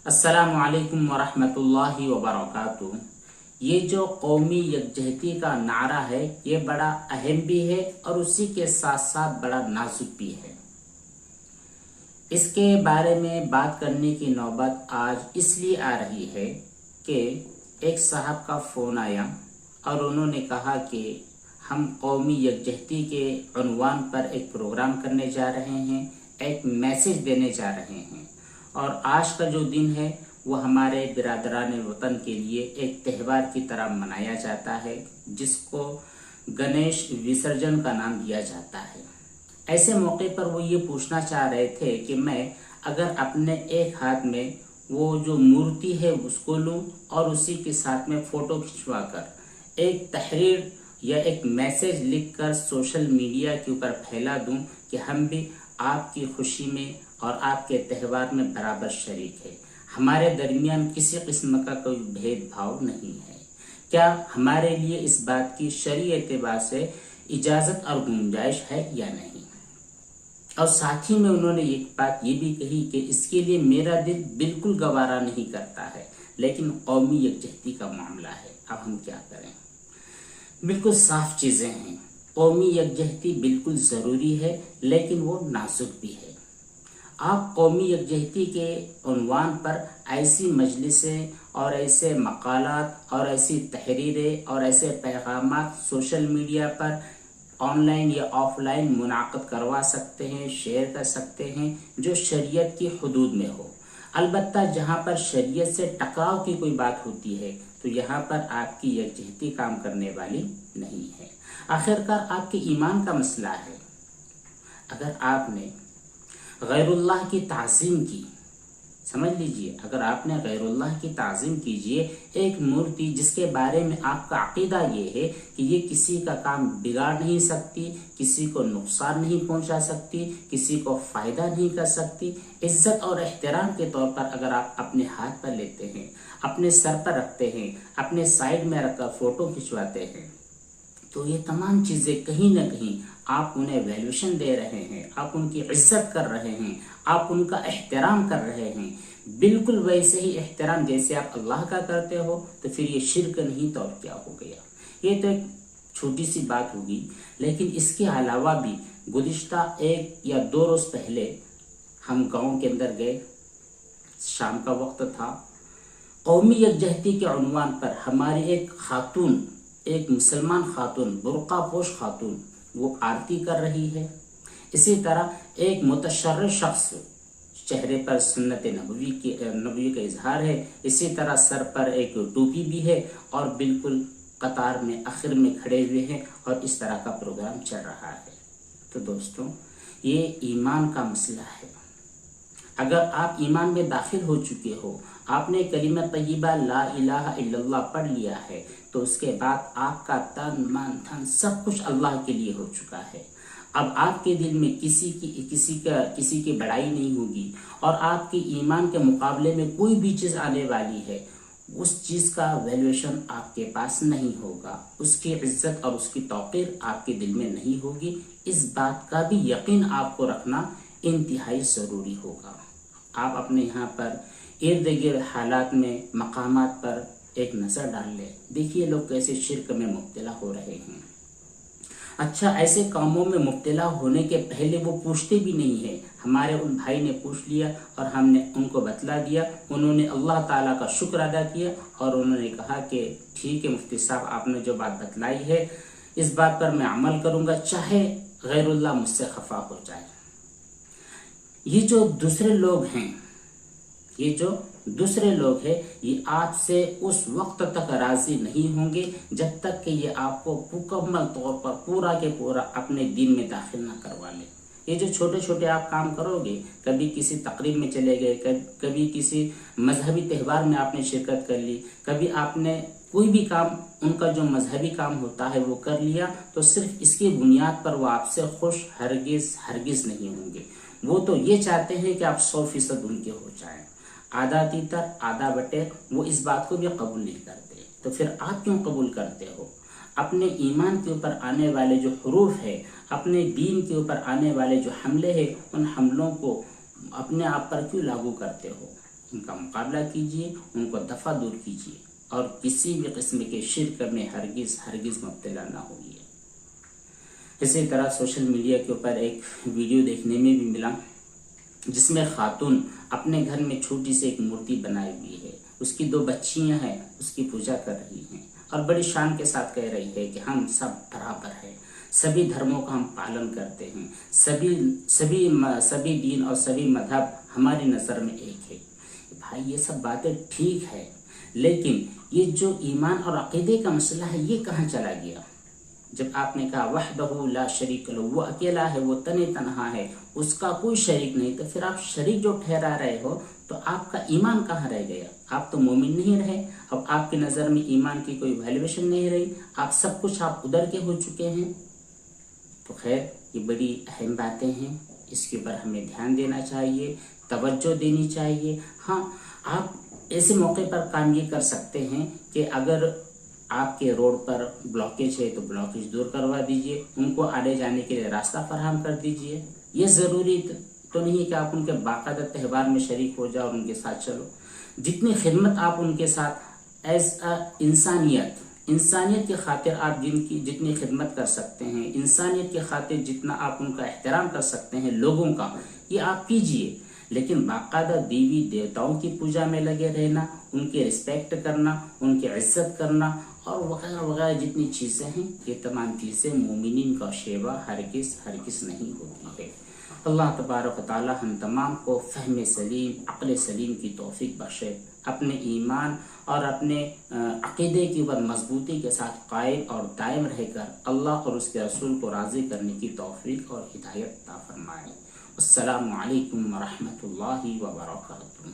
अस्सलामु अलैकुम वरहमतुल्लाहि वबरकातुहू। ये जो कौमी यकजहती का नारा है ये बड़ा अहम भी है और उसी के साथ साथ बड़ा नाजुक भी है। इसके बारे में बात करने की नौबत आज इसलिए आ रही है कि एक साहब का फ़ोन आया और उन्होंने कहा कि हम कौमी यकजहती के उन्वान पर एक प्रोग्राम करने जा रहे हैं, एक मैसेज देने जा रहे हैं और आज का जो दिन है वो हमारे बिरादरान वतन के लिए एक त्यौहार की तरह मनाया जाता है, जिसको गणेश विसर्जन का नाम दिया जाता है। ऐसे मौके पर वो ये पूछना चाह रहे थे कि मैं अगर अपने एक हाथ में वो जो मूर्ति है उसको लूं और उसी के साथ में फ़ोटो खिंचवाकर एक तहरीर या एक मैसेज लिखकर सोशल मीडिया के ऊपर फैला दूं कि हम भी आपकी खुशी में और आपके त्यौहार में बराबर शरीक है, हमारे दरमियान किसी किस्म का कोई भेदभाव नहीं है। क्या हमारे लिए इस बात की शरई एतबार से इजाज़त और गुंजाइश है या नहीं। और साथ ही में उन्होंने एक बात ये भी कही कि इसके लिए मेरा दिल बिल्कुल गवारा नहीं करता है, लेकिन कौमी यकजहती का मामला है, अब हम क्या करें। बिल्कुल साफ चीज़ें हैं, कौमी यकजहती बिल्कुल ज़रूरी है लेकिन वो नाजुक भी है। आप कौमी यकजहती के उन्वान पर ऐसी मजलिसें और ऐसे मकालात और ऐसी तहरीरें और ऐसे पैगामात सोशल मीडिया पर ऑनलाइन या ऑफलाइन मुनाक़द करवा सकते हैं, शेयर कर सकते हैं जो शरीयत की हुदूद में हो। अलबत्ता जहाँ पर शरीयत से टकराव की कोई बात होती है तो यहाँ पर आपकी यकजहती काम करने वाली नहीं है। आखिरकार आपके ईमान का मसला है। अगर आपने गैरुल्लाह की ताज़ीम की, समझ लीजिए, अगर आपने गैरुल्लाह की ताज़ीम कीजिए, एक मूर्ति जिसके बारे में आपका अकीदा ये है कि ये किसी का काम बिगाड़ नहीं सकती, किसी को नुकसान नहीं पहुंचा सकती, किसी को फ़ायदा नहीं कर सकती, इज्जत और एहतराम के तौर पर अगर आप अपने हाथ पर लेते हैं, अपने सर पर रखते हैं, अपने साइड में रखकर फ़ोटो खिंचवाते हैं, तो ये तमाम चीज़ें कहीं ना कहीं आप उन्हें वैल्यूएशन दे रहे हैं, आप उनकी इज्जत कर रहे हैं, आप उनका एहतराम कर रहे हैं, बिल्कुल वैसे ही एहतराम जैसे आप अल्लाह का करते हो। तो फिर ये शिर्क नहीं तो और क्या हो गया। ये तो एक छोटी सी बात होगी, लेकिन इसके अलावा भी गुज़िश्ता 1 या 2 रोज़ पहले हम गाँव के अंदर गए, शाम का वक्त था। कौमी यकजहती के उन्वान पर हमारी एक खातून, एक मुसलमान खातून, बुर्का पोश खातून, वो आरती कर रही है। इसी तरह एक मुतशर्रिफ शख्स, चेहरे पर सुन्नत नबवी का इजहार है, इसी तरह सर पर एक टोपी भी है और बिल्कुल कतार में आखिर में खड़े हुए हैं और इस तरह का प्रोग्राम चल रहा है। तो दोस्तों, ये ईमान का मसला है। अगर आप ईमान में दाखिल हो चुके हो, आपने कलिमा तय्यबा ला इलाहा इल्लल्लाह पढ़ लिया है, तो उसके बाद आपका तन मन धन सब कुछ अल्लाह के लिए हो चुका है। अब आपके दिल में किसी की बड़ाई नहीं होगी और आपके ईमान के मुकाबले में कोई भी चीज़ आने वाली है, उस चीज़ का वैल्यूएशन आपके पास नहीं होगा, उसकी इज्जत और उसकी तौक़ीर आपके दिल में नहीं होगी। इस बात का भी यकीन आपको रखना इंतहाई ज़रूरी होगा। आप अपने यहाँ पर इर्द गिर्द हालात में, मकामात पर एक नज़र डाल लें, देखिए लोग कैसे शिर्क में मुब्तला हो रहे हैं। अच्छा, ऐसे कामों में मुब्तला होने के पहले वो पूछते भी नहीं है। हमारे उन भाई ने पूछ लिया और हमने उनको बतला दिया, उन्होंने अल्लाह ताला का शुक्र अदा किया और उन्होंने कहा कि ठीक है मुफ्ती साहब, आपने जो बात बतलाई है इस बात पर मैं अमल करूँगा, चाहे गैरुल्लाह मुझसे खफा हो जाए। ये जो दूसरे लोग हैं, ये आपसे उस वक्त तक राजी नहीं होंगे जब तक कि ये आपको मुकम्मल तौर पर पूरा के पूरा अपने दीन में दाखिल ना करवा ले। ये जो छोटे छोटे आप काम करोगे, कभी किसी तकरीब में चले गए, कभी किसी मजहबी त्यौहार में आपने शिरकत कर ली, कभी आपने कोई भी काम, उनका जो मजहबी काम होता है वो कर लिया, तो सिर्फ इसकी बुनियाद पर वो आपसे खुश हरगिज नहीं होंगे। वो तो ये चाहते हैं कि आप 100% उनके हो जाएं। आधा तीतर आधा बटेर, वो इस बात को भी कबूल नहीं करते। तो फिर आप क्यों कबूल करते हो? अपने ईमान के ऊपर आने वाले जो हुरूफ है, अपने दीन के ऊपर आने वाले जो हमले हैं, उन हमलों को अपने आप पर क्यों लागू करते हो? उनका मुकाबला कीजिए, उनको दफ़ा दूर कीजिए और किसी भी किस्म के शिर्क में हरगिज़ मुब्तला ना होइए। इसी तरह सोशल मीडिया के ऊपर एक वीडियो देखने में भी मिला जिसमें खातून अपने घर में छोटी सी एक मूर्ति बनाई हुई है, उसकी 2 बच्चियां हैं, उसकी पूजा कर रही हैं और बड़ी शान के साथ कह रही है कि हम सब बराबर हैं, सभी धर्मों का हम पालन करते हैं, सभी दीन और सभी मजहब हमारी नज़र में एक है। भाई ये सब बातें ठीक है, लेकिन ये जो ईमान और अकीदे का मसला है ये कहाँ चला गया? जब आपने कहा वहदहू ला शरीक लहू, वो अकेला है, वो तने तनहा है, उसका कोई शरीक नहीं, तो फिर आप शरीक जो ठहरा रहे हो तो आपका ईमान कहाँ रह गया? आप तो मोमिन नहीं रहे। अब आपकी नज़र में ईमान की कोई वैल्यूएशन नहीं रही, आप सब कुछ आप उधर के हो चुके हैं। तो खैर ये बड़ी अहम बातें हैं, इसके ऊपर हमें ध्यान देना चाहिए, तवज्जो देनी चाहिए। हाँ, आप ऐसे मौके पर काम ये कर सकते हैं कि अगर आपके रोड पर ब्लॉकेज है तो ब्लॉकेज दूर करवा दीजिए, उनको आने जाने के लिए रास्ता फराहम कर दीजिए। ये ज़रूरी तो नहीं कि आप उनके बाकायदा त्यौहार में शरीक हो जाओ और उनके साथ चलो। जितनी खिदमत आप उनके साथ एज अ इंसानियत की खातिर आप जितनी खिदमत कर सकते हैं, इंसानियत की खातिर जितना आप उनका एहतराम कर सकते हैं लोगों का, ये आप कीजिए। लेकिन बाकायदा देवी देवताओं की पूजा में लगे रहना, उनकी रिस्पेक्ट करना, उनकी इज्जत करना और वगैरह वगैरह जितनी चीज़ें हैं, ये तमाम चीज़ें मोमिनीन का शेवा हरगिज़ नहीं होती है। अल्लाह तबारक व तआला हम तमाम को फ़हम सलीम, अक़ल सलीम की तौफ़ीक बख्शे, अपने ईमान और अपने अक़ीदे की ऊपर मजबूती के साथ कायम और दायम रहकर अल्लाह और उसके रसूल को राज़ी करने की तौफ़ीक और हिदायत अता फरमाए। अस्सलामु अलैकुम व रहमतुल्लाहि व बरकातुहू।